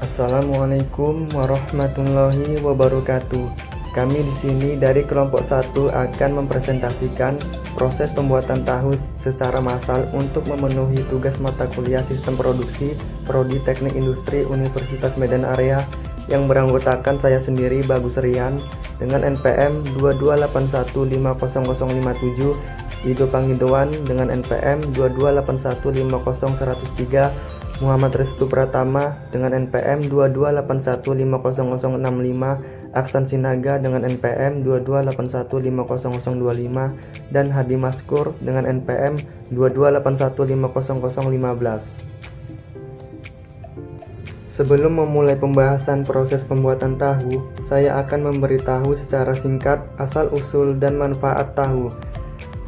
Assalamualaikum warahmatullahi wabarakatuh. Kami di sini dari kelompok 1 akan mempresentasikan proses pembuatan tahu secara massal untuk memenuhi tugas mata kuliah Sistem Produksi Prodi Teknik Industri Universitas Medan Area yang beranggotakan saya sendiri Bagus Rian dengan NPM 228150057, Ido Pangidoan dengan NPM 228150103, Muhammad Restu Pratama dengan NPM 228150065, Aksan Sinaga dengan NPM 228150025, dan Hadi Maskur dengan NPM 228150015. Sebelum memulai pembahasan proses pembuatan tahu, saya akan memberitahu secara singkat asal-usul dan manfaat tahu.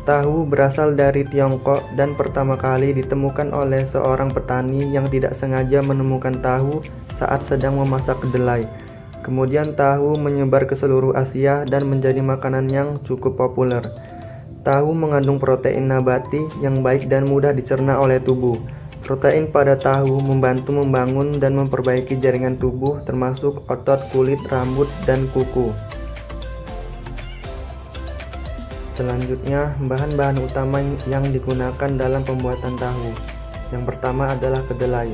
Tahu berasal dari Tiongkok dan pertama kali ditemukan oleh seorang petani yang tidak sengaja menemukan tahu saat sedang memasak kedelai. Kemudian tahu menyebar ke seluruh Asia dan menjadi makanan yang cukup populer. Tahu mengandung protein nabati yang baik dan mudah dicerna oleh tubuh. Protein pada tahu membantu membangun dan memperbaiki jaringan tubuh termasuk otot, kulit, rambut, dan kuku. Selanjutnya, bahan-bahan utama yang digunakan dalam pembuatan tahu. Yang pertama adalah kedelai.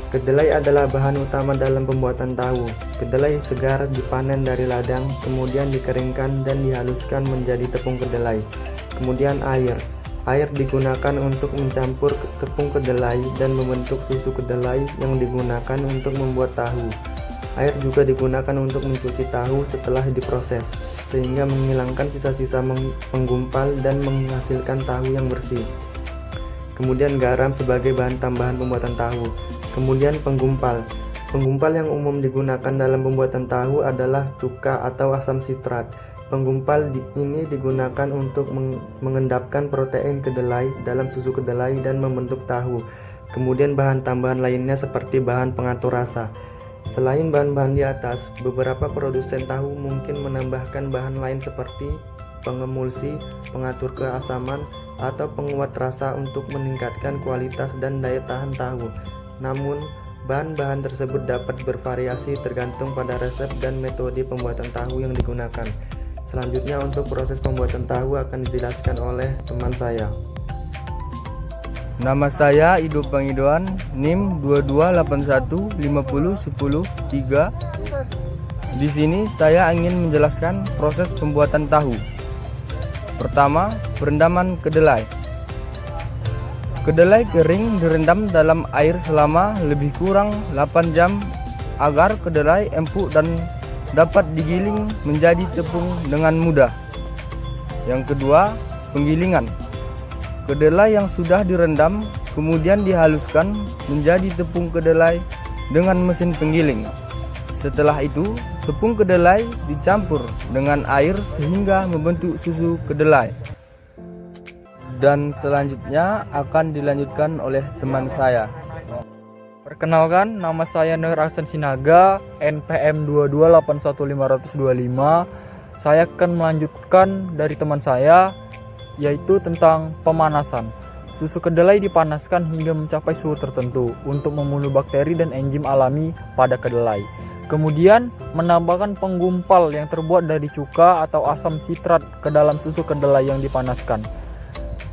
Kedelai adalah bahan utama dalam pembuatan tahu. Kedelai segar dipanen dari ladang, kemudian dikeringkan dan dihaluskan menjadi tepung kedelai. Kemudian air. Air digunakan untuk mencampur tepung kedelai dan membentuk susu kedelai yang digunakan untuk membuat tahu. Air juga digunakan untuk mencuci tahu setelah diproses, sehingga menghilangkan sisa-sisa penggumpal dan menghasilkan tahu yang bersih. Kemudian garam sebagai bahan tambahan pembuatan tahu. Kemudian penggumpal. Penggumpal yang umum digunakan dalam pembuatan tahu adalah cuka atau asam sitrat. Penggumpal ini digunakan untuk mengendapkan protein kedelai dalam susu kedelai dan membentuk tahu. Kemudian bahan tambahan lainnya seperti bahan pengatur rasa. Selain bahan-bahan di atas, beberapa produsen tahu mungkin menambahkan bahan lain seperti pengemulsi, pengatur keasaman, atau penguat rasa untuk meningkatkan kualitas dan daya tahan tahu. Namun, bahan-bahan tersebut dapat bervariasi tergantung pada resep dan metode pembuatan tahu yang digunakan. Selanjutnya, untuk proses pembuatan tahu akan dijelaskan oleh teman saya. Nama saya Ido Pangidoan, NIM 2281501003. Di sini saya ingin menjelaskan proses pembuatan tahu. Pertama, perendaman kedelai. Kedelai kering direndam dalam air selama lebih kurang 8 jam agar kedelai empuk dan dapat digiling menjadi tepung dengan mudah. Yang kedua, penggilingan. Kedelai yang sudah direndam kemudian dihaluskan menjadi tepung kedelai dengan mesin penggiling. Setelah itu, tepung kedelai dicampur dengan air sehingga membentuk susu kedelai. Dan selanjutnya akan dilanjutkan oleh teman saya. Perkenalkan, nama saya Nur Aksan Sinaga, NPM 2281525. Saya akan melanjutkan dari teman saya, yaitu tentang pemanasan. Susu kedelai dipanaskan hingga mencapai suhu tertentu untuk membunuh bakteri dan enzim alami pada kedelai. Kemudian menambahkan penggumpal yang terbuat dari cuka atau asam sitrat ke dalam susu kedelai yang dipanaskan.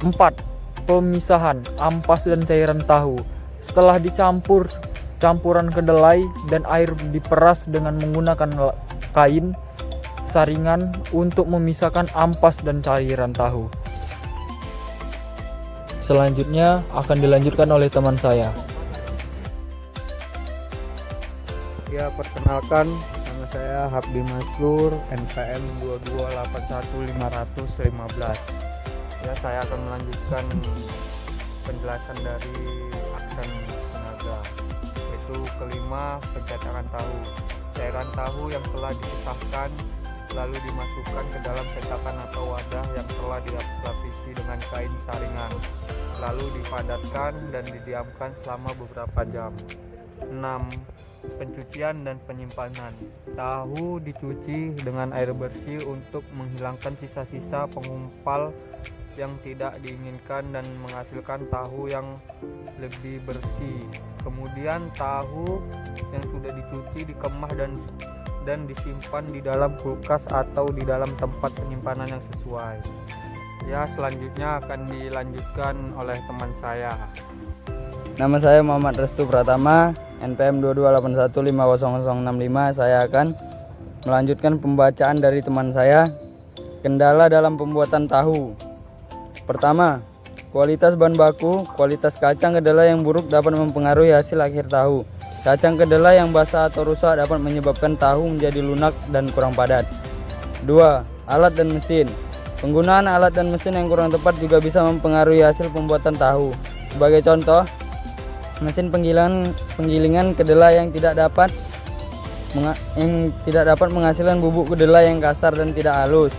4. Pemisahan ampas dan cairan tahu. Setelah dicampur, campuran kedelai dan air diperas dengan menggunakan kain saringan untuk memisahkan ampas dan cairan tahu. Selanjutnya akan dilanjutkan oleh teman saya. Ya, perkenalkan, nama saya Hadi Maskur, NPM 2281515. Ya, saya akan melanjutkan penjelasan dari Aksan Sinaga, yaitu kelima, pencetakan tahu. Cairan tahu yang telah dipisahkan lalu dimasukkan ke dalam cetakan atau wadah yang telah dilapisi dengan kain saringan, lalu dipadatkan dan didiamkan selama beberapa jam. 6. Pencucian dan penyimpanan. Tahu dicuci dengan air bersih untuk menghilangkan sisa-sisa penggumpal yang tidak diinginkan dan menghasilkan tahu yang lebih bersih. Kemudian tahu yang sudah dicuci dikemas dan disimpan di dalam kulkas atau di dalam tempat penyimpanan yang sesuai. Ya, selanjutnya akan dilanjutkan oleh teman saya. Nama saya Muhammad Restu Pratama, NPM 228150065. Saya akan melanjutkan pembacaan dari teman saya. Kendala dalam pembuatan tahu. Pertama, kualitas bahan baku. Kualitas kacang kedelai yang buruk dapat mempengaruhi hasil akhir tahu. Kacang kedelai yang basah atau rusak dapat menyebabkan tahu menjadi lunak dan kurang padat. 2. Alat dan mesin. Penggunaan alat dan mesin yang kurang tepat juga bisa mempengaruhi hasil pembuatan tahu. Sebagai contoh, mesin penggilingan kedelai yang tidak dapat menghasilkan bubuk kedelai yang kasar dan tidak halus.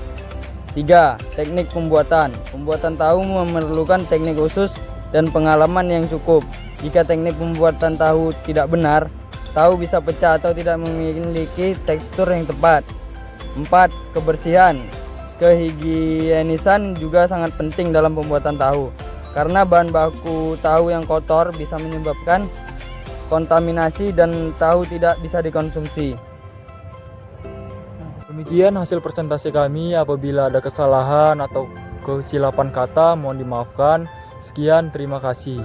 3. Teknik pembuatan. Pembuatan tahu memerlukan teknik khusus dan pengalaman yang cukup. Jika teknik pembuatan tahu tidak benar, tahu bisa pecah atau tidak memiliki tekstur yang tepat. 4. Kebersihan. Kehigienisan juga sangat penting dalam pembuatan tahu, karena bahan baku tahu yang kotor bisa menyebabkan kontaminasi dan tahu tidak bisa dikonsumsi. Demikian hasil presentasi kami. Apabila ada kesalahan atau kesilapan kata, mohon dimaafkan. Sekian, terima kasih.